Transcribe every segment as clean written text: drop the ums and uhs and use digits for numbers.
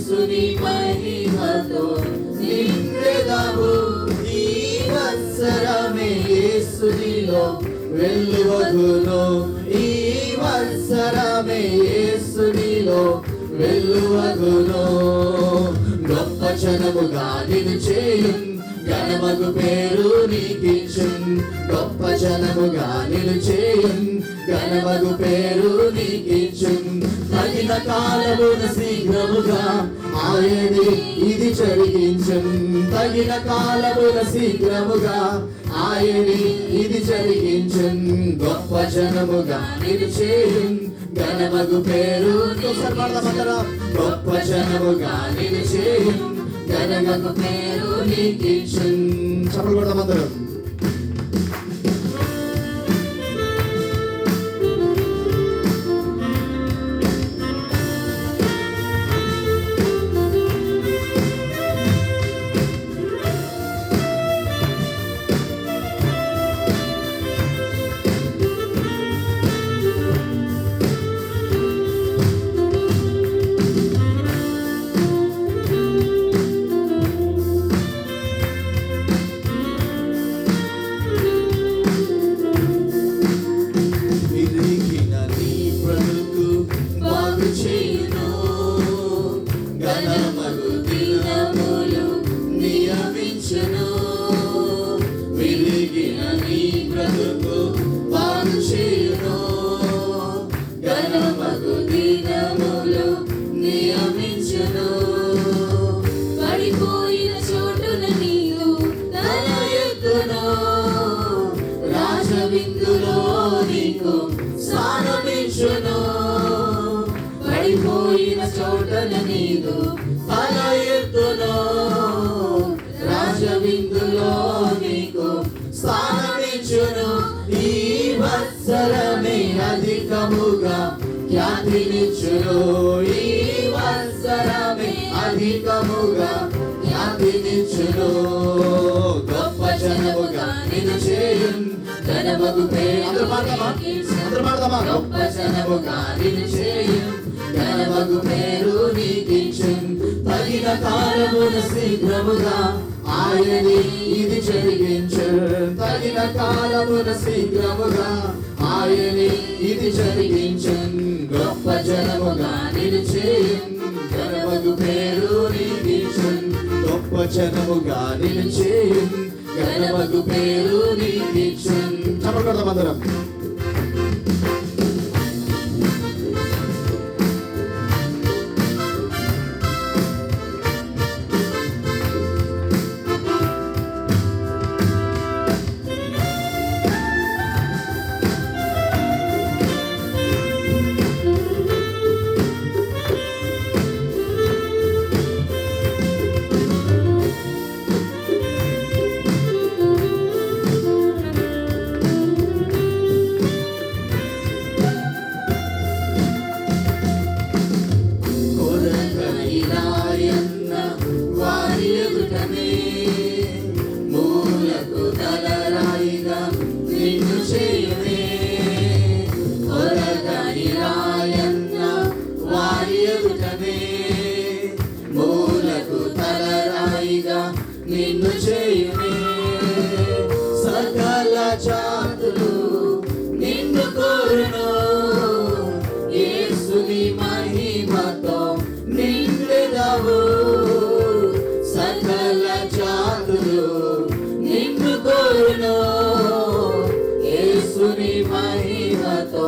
యేసుని మహిమతో నిండెదవు. ఈ వత్సరమే యేసునిలో వెలువగును. ఈ వత్సరమే యేసునిలో వెలువగును. గొప్ప జనముగా నిన్ను చేయుం, ఘనమగు పేరు నీకిచ్చున్. గొప్ప జనముగా నిన్ను చేయుం, ఘనమగు పేరు నీకిచ్చున్. తగిన కాలమున శీఘ్రముగా ఆయనే ఇది జరిగించున్. తగిన కాలమున శీఘ్రముగా ఆయనే ఇది జరిగించున్. గొప్ప జనముగా నిన్ను చేయుం, ఘనమగు పేరు గొప్ప జనముగా నిన్ను చేయుం, ఘనమగు పేరు నీకిచ్చున్. చప్పట్లు కొడదాం అందరం. పడిపోయిన చోటన నీదు తల ఎత్తును. రాజవిందులో నీకు స్థానమిచ్చును. ఈ వత్సరమే అధికముగా ఖ్యాతినిచ్చును. ఈ వత్సరమే అధికముగా ఖ్యాతినిచ్చును. గొప్ప జనముగా నిన్ను చేయుం, ఘనమగు పేరు గొప్ప జనముగా నిన్ను చేయుం, ఘనమగు పేరు నీకిచ్చున్. తగిన కాలమున శీఘ్రముగా ఆయనే ఇది జరిగించున్. తగిన కాలమున శీఘ్రముగా ఆయనే ఇది జరిగించున్. గొప్ప జనముగా నిన్ను చేయుం, ఘనమగు పేరు నీకిచ్చున్. గొప్ప జనముగా నిన్ను చేయుం, ఘనమగు పేరు నీకిచ్చున్. చప్పట్లు కొడదాం అందరం. నిన్ను చేయునే సకల జాతులు నిన్ను కోరును. యేసుని మహిమతో నిండెదవు. సకల జాతులు నిన్ను కోరును. యేసుని మహిమతో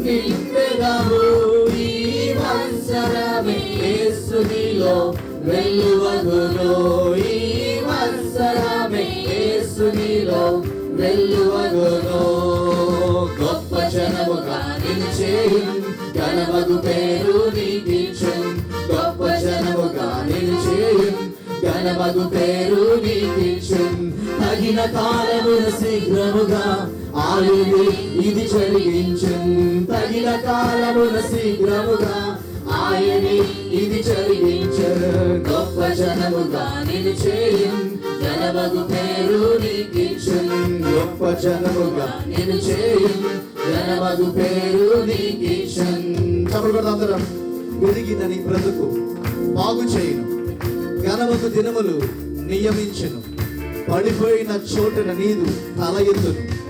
నిండెదవు. ఈ వత్సరమే యేసునిలో వెలువగును. ఈ వత్సరమే యేసునిలో వెలువగును. గొప్ప జనముగా నిన్ను చేయుం, ఘనమగు పేరు నీకిచ్చున్. గొప్ప జనముగా నిన్ను చేయుం, ఘనమగు పేరు నీకిచ్చున్. తగిన కాలమున శీఘ్రముగా ఆయనే ఇది జరిగించున్. తగిన కాలమున శీఘ్రముగా ఆయనే ఇది జరిగించున్. గొప్ప జనముగా నిన్ను చేయుం, ఘనమగు పేరు నీకిచ్చున్. గొప్ప జనముగా నిన్ను చేయుం, ఘనమగు పేరు నీకిచ్చున్. చప్పట్లు కొడదాం అందరం. వెలిగిన నీ బ్రతుకు బాగు చేయును. ఘనమగు దినములు నియమించును. పడిపోయిన చోటున నీదు తల ఎత్తును.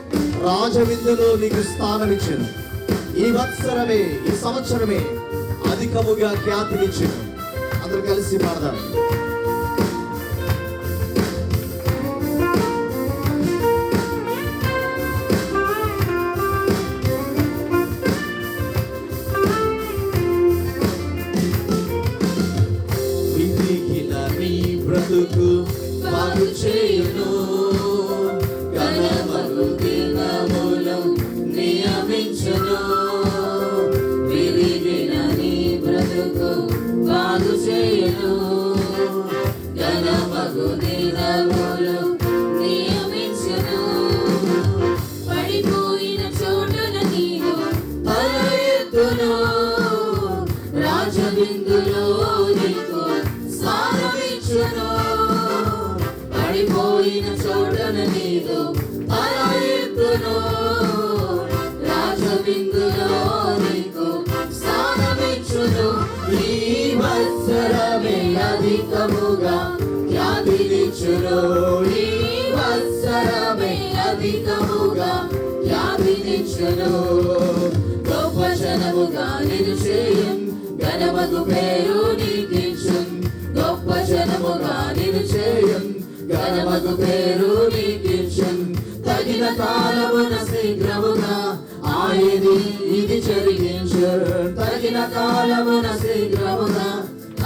రాజవిందులో నీకు స్థానమిచ్చును. ఈ వత్సరమే, ఈ సంవత్సరమే అధికముగా ఖ్యాతినిచ్చును. అందరూ కలిసి పాడదాం. విధికిన నీ బ్రతుకు బాగు చేయును. ఘనమగు దినములు నియమించును. విరిగిన నీ బ్రతుకు బాగు చేయును. ఘనమగు దినములు నియమించును. పడిపోయిన చోటున నీవు తల ఎత్తును. రాజవిందులో నీకు స్థానమిచ్చును. పడిపోయిన చోటున నీవు తల ఎత్తును. రాజవిందులో నీకు స్థానమిచ్చును. ఈ వత్సరమే అధికముగా ఖ్యాతినిచ్చును. ఈ వత్సరమే అధికముగా ఖ్యాతినిచ్చును. గొప్ప జనముగా నిన్ను చేయున్. ఘనమగు పేరు నీకిచ్చున్. గొప్ప జనముగా నిన్ను చేయున్. ఘనమగు పేరు నీకిచ్చున్. తగిన కాలమున శీఘ్రముగా ఆయది ఇది జరిగించున్. తగిన కాలమున శీఘ్రముగా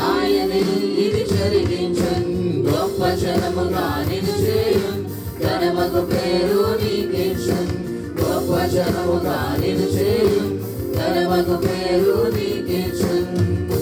ఆయది ఇది జరిగించున్. గొప్ప జనముగా నిన్ను చేయున్. ఘనమగు పేరు నీకిచ్చున్. గొప్ప జనముగా నిన్ను చేయున్. ఘనమగు పేరు నీకిచ్చున్.